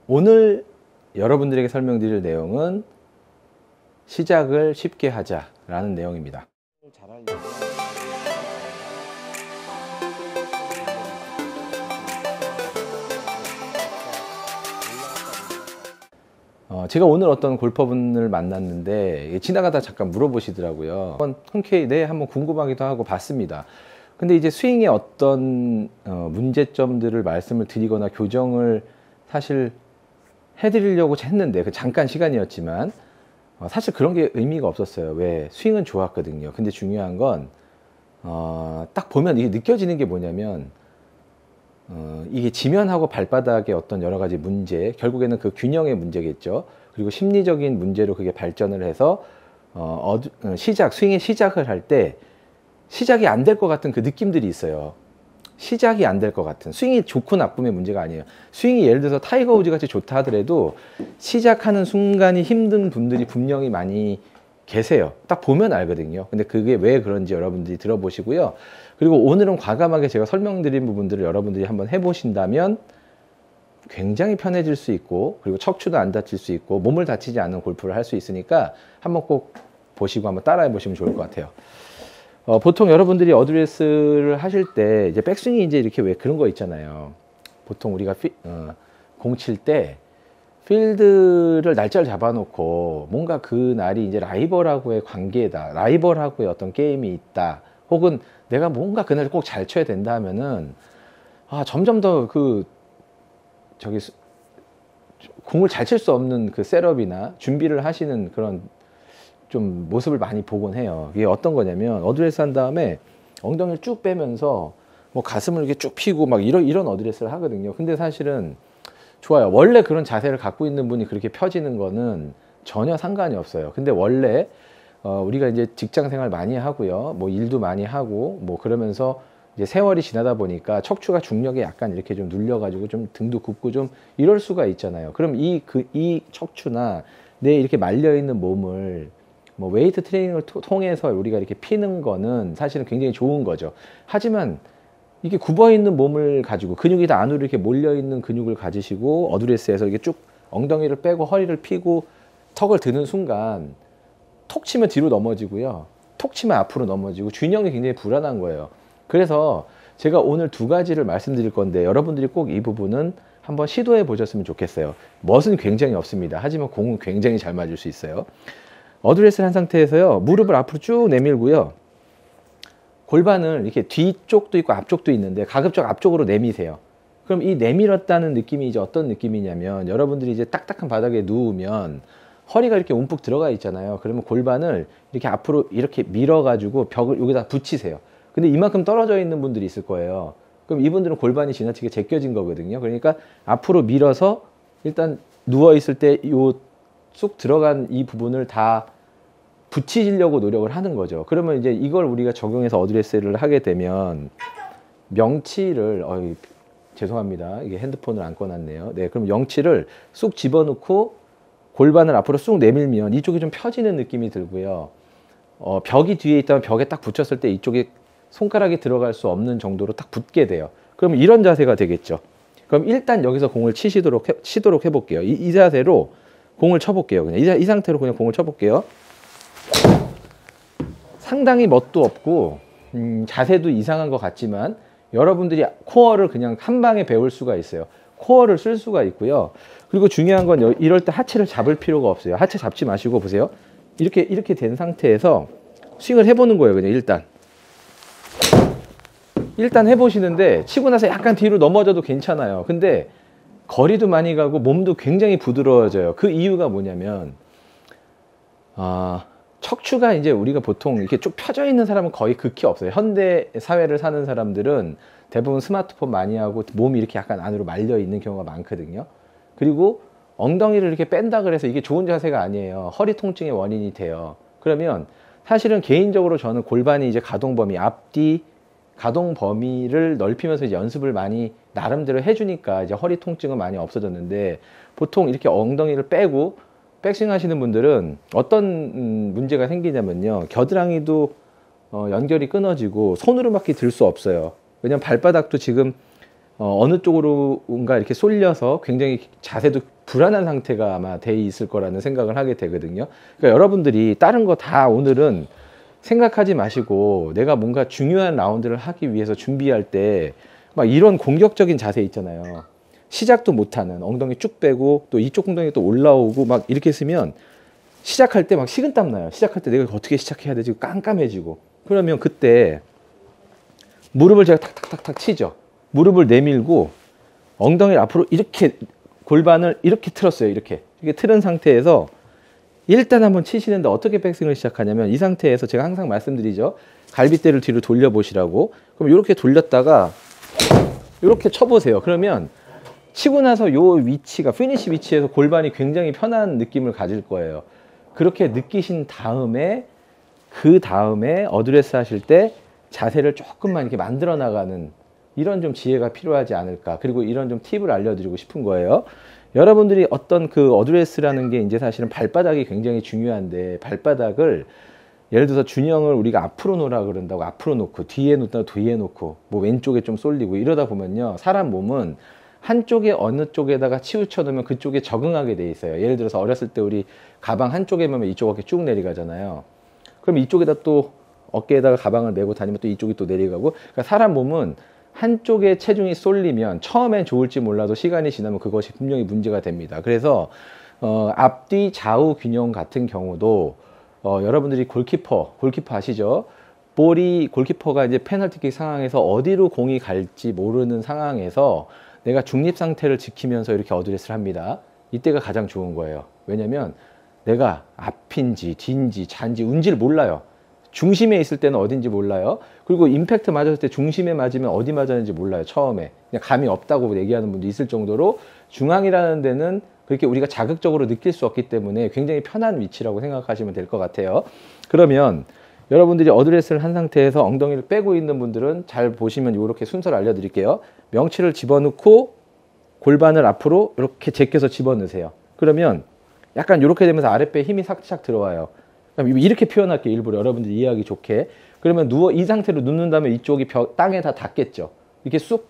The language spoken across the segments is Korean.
오늘 여러분들에게 설명드릴 내용은 시작을 쉽게 하자라는 내용입니다. 제가 오늘 어떤 골퍼분을 만났는데 지나가다 잠깐 물어보시더라고요. 흔쾌히 네 한번 궁금하기도 하고 봤습니다. 근데 이제 스윙의 어떤 문제점들을 말씀을 드리거나 교정을 사실 해드리려고 했는데 잠깐 시간이었지만 사실 그런 게 의미가 없었어요. 왜? 스윙은 좋았거든요. 근데 중요한 건 딱 보면 이게 느껴지는 게 뭐냐면 이게 지면하고 발바닥의 어떤 여러 가지 문제, 결국에는 그 균형의 문제겠죠. 그리고 심리적인 문제로 그게 발전을 해서 스윙의 시작을 할 때 시작이 안 될 것 같은 그 느낌들이 있어요. 시작이 안 될 것 같은. 스윙이 좋고 나쁨의 문제가 아니에요. 스윙이 예를 들어서 타이거 우즈 같이 좋다 하더라도 시작하는 순간이 힘든 분들이 분명히 많이 계세요. 딱 보면 알거든요. 근데 그게 왜 그런지 여러분들이 들어보시고요. 그리고 오늘은 과감하게 제가 설명드린 부분들을 여러분들이 한번 해보신다면 굉장히 편해질 수 있고, 그리고 척추도 안 다칠 수 있고, 몸을 다치지 않는 골프를 할 수 있으니까 한번 꼭 보시고 한번 따라해 보시면 좋을 것 같아요. 보통 여러분들이 어드레스를 하실 때 이제 백스윙이 이제 이렇게 왜 그런 거 있잖아요. 보통 우리가 공 칠 때 필드를 날짜를 잡아놓고 뭔가 그 날이 이제 라이벌하고의 관계다, 라이벌하고의 어떤 게임이 있다, 혹은 내가 뭔가 그날 꼭 잘 쳐야 된다 하면은 점점 더 공을 잘 칠 수 없는 그 셋업이나 준비를 하시는 그런 좀 모습을 많이 보곤 해요. 이게 어떤 거냐면 어드레스 한 다음에 엉덩이를 쭉 빼면서 뭐 가슴을 이렇게 쭉 펴고 막 이런 어드레스를 하거든요. 근데 사실은 좋아요. 원래 그런 자세를 갖고 있는 분이 그렇게 펴지는 거는 전혀 상관이 없어요. 근데 원래 우리가 이제 직장 생활 많이 하고요, 뭐 일도 많이 하고 뭐 그러면서 이제 세월이 지나다 보니까 척추가 중력에 약간 이렇게 좀 눌려가지고 좀 등도 굽고 좀 이럴 수가 있잖아요. 그럼 이 척추나 내 이렇게 말려 있는 몸을 뭐 웨이트 트레이닝을 통해서 우리가 이렇게 피는 거는 사실은 굉장히 좋은 거죠. 하지만 이게 굽어 있는 몸을 가지고 근육이 다 안으로 이렇게 몰려 있는 근육을 가지시고 어드레스에서 이게 쭉 엉덩이를 빼고 허리를 펴고 턱을 드는 순간 톡 치면 뒤로 넘어지고요, 톡 치면 앞으로 넘어지고 균형이 굉장히 불안한 거예요. 그래서 제가 오늘 두 가지를 말씀드릴 건데 여러분들이 꼭 이 부분은 한번 시도해 보셨으면 좋겠어요. 멋은 굉장히 없습니다. 하지만 공은 굉장히 잘 맞을 수 있어요. 어드레스를 한 상태에서요, 무릎을 앞으로 쭉 내밀고요, 골반을 이렇게 뒤쪽도 있고 앞쪽도 있는데 가급적 앞쪽으로 내미세요. 그럼 이 내밀었다는 느낌이 이제 어떤 느낌이냐면, 여러분들이 이제 딱딱한 바닥에 누우면 허리가 이렇게 움푹 들어가 있잖아요. 그러면 골반을 이렇게 앞으로 이렇게 밀어가지고 벽을 여기다 붙이세요. 근데 이만큼 떨어져 있는 분들이 있을 거예요. 그럼 이분들은 골반이 지나치게 제껴진 거거든요. 그러니까 앞으로 밀어서 일단 누워있을 때 요 쑥 들어간 이 부분을 다 붙이려고 노력을 하는 거죠. 그러면 이제 이걸 우리가 적용해서 어드레스를 하게 되면 명치를, 죄송합니다. 이게 핸드폰을 안 꺼놨네요. 네, 그럼 명치를 쑥 집어넣고 골반을 앞으로 쑥 내밀면 이쪽이 좀 펴지는 느낌이 들고요. 벽이 뒤에 있다면 벽에 딱 붙였을 때 이쪽에 손가락이 들어갈 수 없는 정도로 딱 붙게 돼요. 그럼 이런 자세가 되겠죠. 그럼 일단 여기서 공을 치도록 해볼게요. 이 자세로 공을 쳐볼게요. 그냥 이 상태로 그냥 공을 쳐볼게요. 상당히 멋도 없고 자세도 이상한 것 같지만 여러분들이 코어를 그냥 한 방에 배울 수가 있어요. 코어를 쓸 수가 있고요. 그리고 중요한 건 이럴 때 하체를 잡을 필요가 없어요. 하체 잡지 마시고 보세요. 이렇게 된 상태에서 스윙을 해보는 거예요. 그냥 일단 해보시는데 치고 나서 약간 뒤로 넘어져도 괜찮아요. 근데 거리도 많이 가고 몸도 굉장히 부드러워져요. 그 이유가 뭐냐면 척추가 이제 우리가 보통 이렇게 쭉 펴져 있는 사람은 거의 극히 없어요. 현대 사회를 사는 사람들은 대부분 스마트폰 많이 하고 몸이 이렇게 약간 안으로 말려 있는 경우가 많거든요. 그리고 엉덩이를 이렇게 뺀다 그래서 이게 좋은 자세가 아니에요. 허리 통증의 원인이 돼요. 그러면 사실은 개인적으로 저는 골반이 이제 가동 범위, 앞뒤 가동 범위를 넓히면서 이제 연습을 많이 나름대로 해주니까 이제 허리 통증은 많이 없어졌는데, 보통 이렇게 엉덩이를 빼고 백스윙 하시는 분들은 어떤 문제가 생기냐면요, 겨드랑이도 연결이 끊어지고 손으로밖에 들 수 없어요. 왜냐면 발바닥도 지금 어느 쪽으로인가 이렇게 쏠려서 굉장히 자세도 불안한 상태가 아마 돼 있을 거라는 생각을 하게 되거든요. 그러니까 여러분들이 다른 거 다 오늘은 생각하지 마시고 내가 뭔가 중요한 라운드를 하기 위해서 준비할 때 막 이런 공격적인 자세 있잖아요. 시작도 못하는 엉덩이 쭉 빼고 또 이쪽 엉덩이 또 올라오고 막 이렇게 쓰면 시작할 때 막 식은땀 나요. 시작할 때 내가 어떻게 시작해야 되지? 깜깜해지고. 그러면 그때 무릎을 제가 탁탁탁탁 치죠. 무릎을 내밀고 엉덩이를 앞으로 이렇게 골반을 이렇게 틀었어요. 이렇게 틀은 상태에서 일단 한번 치시는데 어떻게 백스윙을 시작하냐면 이 상태에서 제가 항상 말씀드리죠. 갈비뼈를 뒤로 돌려보시라고. 그럼 이렇게 돌렸다가 이렇게 쳐보세요. 그러면 치고 나서 요 위치가 피니시 위치에서 골반이 굉장히 편한 느낌을 가질 거예요. 그렇게 느끼신 다음에 그 다음에 어드레스 하실 때 자세를 조금만 이렇게 만들어 나가는 이런 좀 지혜가 필요하지 않을까. 그리고 이런 좀 팁을 알려드리고 싶은 거예요. 여러분들이 어떤 그 어드레스라는 게 이제 사실은 발바닥이 굉장히 중요한데 발바닥을 예를 들어서 준영을 우리가 앞으로 놓으라 그런다고 앞으로 놓고 뒤에 놓다가 뒤에 놓고 뭐 왼쪽에 좀 쏠리고 이러다 보면요. 사람 몸은 한쪽에 어느 쪽에다가 치우쳐 놓으면 그쪽에 적응하게 돼 있어요. 예를 들어서 어렸을 때 우리 가방 한쪽에만 이쪽 어깨 쭉 내려가잖아요. 그럼 이쪽에다 또 어깨에다가 가방을 메고 다니면 또 이쪽이 또 내려가고 그러니까 사람 몸은 한쪽에 체중이 쏠리면 처음엔 좋을지 몰라도 시간이 지나면 그것이 분명히 문제가 됩니다. 그래서 앞뒤 좌우 균형 같은 경우도 여러분들이 골키퍼 아시죠? 볼이 골키퍼가 이제 페널티킥 상황에서 어디로 공이 갈지 모르는 상황에서 내가 중립 상태를 지키면서 이렇게 어드레스를 합니다. 이때가 가장 좋은 거예요. 왜냐면 내가 앞인지 뒤인지 잔지 운지를 몰라요. 중심에 있을 때는 어딘지 몰라요. 그리고 임팩트 맞았을 때 중심에 맞으면 어디 맞았는지 몰라요. 처음에 그냥 감이 없다고 얘기하는 분도 있을 정도로 중앙이라는 데는 그렇게 우리가 자극적으로 느낄 수 없기 때문에 굉장히 편한 위치라고 생각하시면 될 것 같아요. 그러면 여러분들이 어드레스를 한 상태에서 엉덩이를 빼고 있는 분들은 잘 보시면 이렇게 순서를 알려드릴게요. 명치를 집어넣고 골반을 앞으로 이렇게 제껴서 집어넣으세요. 그러면 약간 이렇게 되면서 아랫배에 힘이 살짝 들어와요. 이렇게 표현할게요. 일부러 여러분들이 이해하기 좋게. 그러면 이 상태로 눕는 다음에 이쪽이 땅에 다 닿겠죠. 이렇게 쑥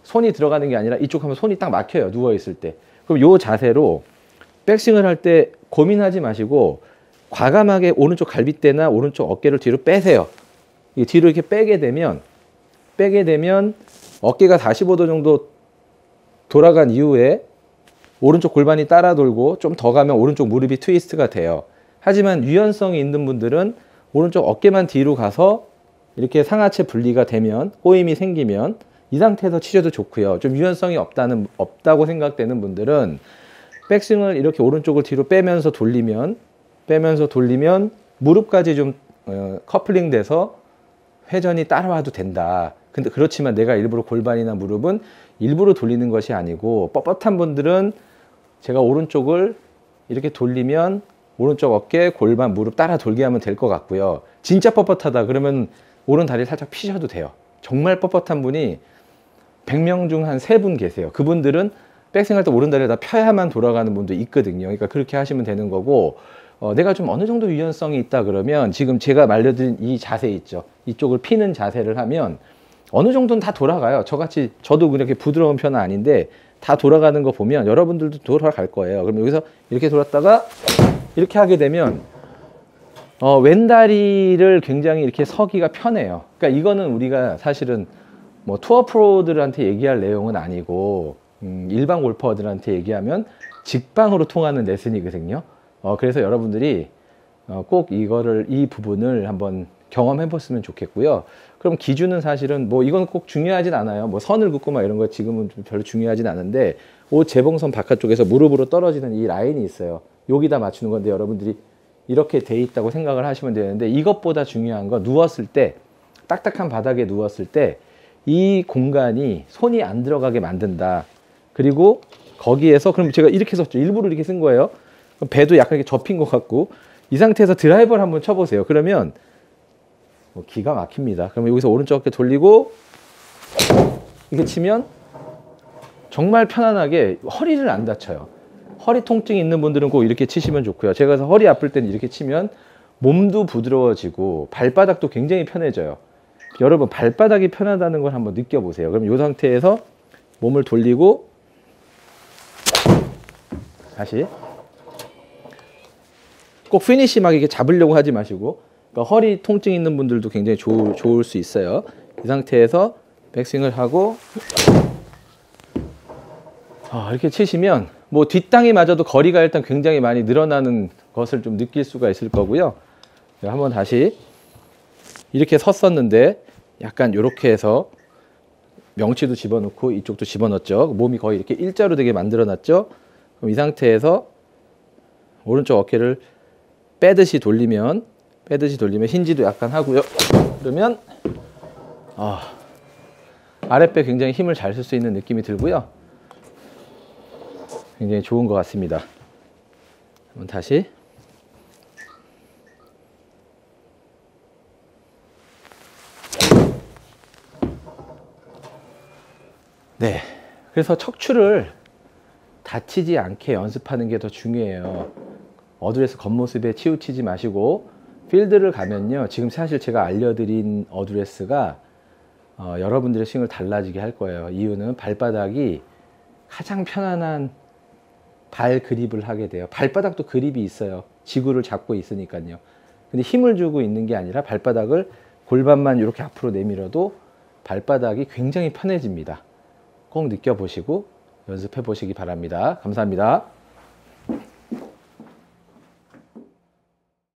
손이 들어가는 게 아니라 이쪽 하면 손이 딱 막혀요. 누워있을 때. 그럼 이 자세로 백스윙을 할 때 고민하지 마시고 과감하게 오른쪽 갈비뼈나 오른쪽 어깨를 뒤로 빼세요. 뒤로 이렇게 빼게 되면 어깨가 45도 정도 돌아간 이후에 오른쪽 골반이 따라 돌고 좀 더 가면 오른쪽 무릎이 트위스트가 돼요. 하지만 유연성이 있는 분들은 오른쪽 어깨만 뒤로 가서 이렇게 상하체 분리가 되면 꼬임이 생기면 이 상태에서 치셔도 좋고요. 좀 유연성이 없다고 생각되는 분들은 백스윙을 이렇게 오른쪽을 뒤로 빼면서 돌리면 무릎까지 좀 커플링 돼서 회전이 따라와도 된다. 근데 그렇지만 내가 일부러 골반이나 무릎은 일부러 돌리는 것이 아니고 뻣뻣한 분들은 제가 오른쪽을 이렇게 돌리면 오른쪽 어깨, 골반, 무릎 따라 돌게 하면 될 것 같고요. 진짜 뻣뻣하다 그러면 오른 다리 살짝 피셔도 돼요. 정말 뻣뻣한 분이 100명 중 한 3분 계세요. 그분들은 백스윙 할 때 오른 다리를 다 펴야만 돌아가는 분도 있거든요. 그러니까 그렇게 하시면 되는 거고 내가 좀 어느 정도 유연성이 있다 그러면 지금 제가 말려드린 이 자세 있죠. 이쪽을 피는 자세를 하면 어느 정도는 다 돌아가요. 저도 그렇게 부드러운 편은 아닌데 다 돌아가는 거 보면 여러분들도 돌아갈 거예요. 그럼 여기서 이렇게 돌았다가 이렇게 하게 되면 왼다리를 굉장히 이렇게 서기가 편해요. 그러니까 이거는 우리가 사실은 뭐 투어 프로들한테 얘기할 내용은 아니고 일반 골퍼들한테 얘기하면 직방으로 통하는 레슨이거든요. 그래서 여러분들이 꼭 이 부분을 한번 경험해 봤으면 좋겠고요. 그럼 기준은 사실은 뭐 이건 꼭 중요하진 않아요. 뭐 선을 긋고 막 이런 거 지금은 별로 중요하진 않은데 옷 재봉선 바깥쪽에서 무릎으로 떨어지는 이 라인이 있어요. 여기다 맞추는 건데 여러분들이 이렇게 돼 있다고 생각을 하시면 되는데 이것보다 중요한 건 누웠을 때 딱딱한 바닥에 누웠을 때 이 공간이 손이 안 들어가게 만든다. 그리고 거기에서 그럼 제가 이렇게 썼죠. 일부러 이렇게 쓴 거예요. 그럼 배도 약간 이렇게 접힌 것 같고 이 상태에서 드라이버를 한번 쳐보세요. 그러면 기가 막힙니다. 그러면 여기서 오른쪽 어깨 돌리고 이렇게 치면 정말 편안하게 허리를 안 다쳐요. 허리 통증이 있는 분들은 꼭 이렇게 치시면 좋고요. 제가 그래서 허리 아플 때는 이렇게 치면 몸도 부드러워지고 발바닥도 굉장히 편해져요. 여러분 발바닥이 편하다는 걸 한번 느껴보세요. 그럼 이 상태에서 몸을 돌리고 다시 꼭 피니시 막 이렇게 잡으려고 하지 마시고, 그러니까 허리 통증 있는 분들도 굉장히 좋을 수 있어요. 이 상태에서 백스윙을 하고 이렇게 치시면 뭐 뒷땅이 맞아도 거리가 일단 굉장히 많이 늘어나는 것을 좀 느낄 수가 있을 거고요. 한번 다시 이렇게 섰었는데 약간 이렇게 해서 명치도 집어넣고 이쪽도 집어넣었죠. 몸이 거의 이렇게 일자로 되게 만들어 놨죠. 그럼 이 상태에서 오른쪽 어깨를 빼듯이 돌리면 힌지도 약간 하고요. 그러면 아랫배 굉장히 힘을 잘 쓸 수 있는 느낌이 들고요. 굉장히 좋은 것 같습니다. 한번 다시. 네. 그래서 척추를 다치지 않게 연습하는 게 더 중요해요. 어드레스 겉모습에 치우치지 마시고, 필드를 가면요. 지금 사실 제가 알려드린 어드레스가 여러분들의 스윙을 달라지게 할 거예요. 이유는 발바닥이 가장 편안한 발 그립을 하게 돼요. 발바닥도 그립이 있어요. 지구를 잡고 있으니까요. 근데 힘을 주고 있는 게 아니라 발바닥을 골반만 이렇게 앞으로 내밀어도 발바닥이 굉장히 편해집니다. 꼭 느껴보시고 연습해 보시기 바랍니다. 감사합니다.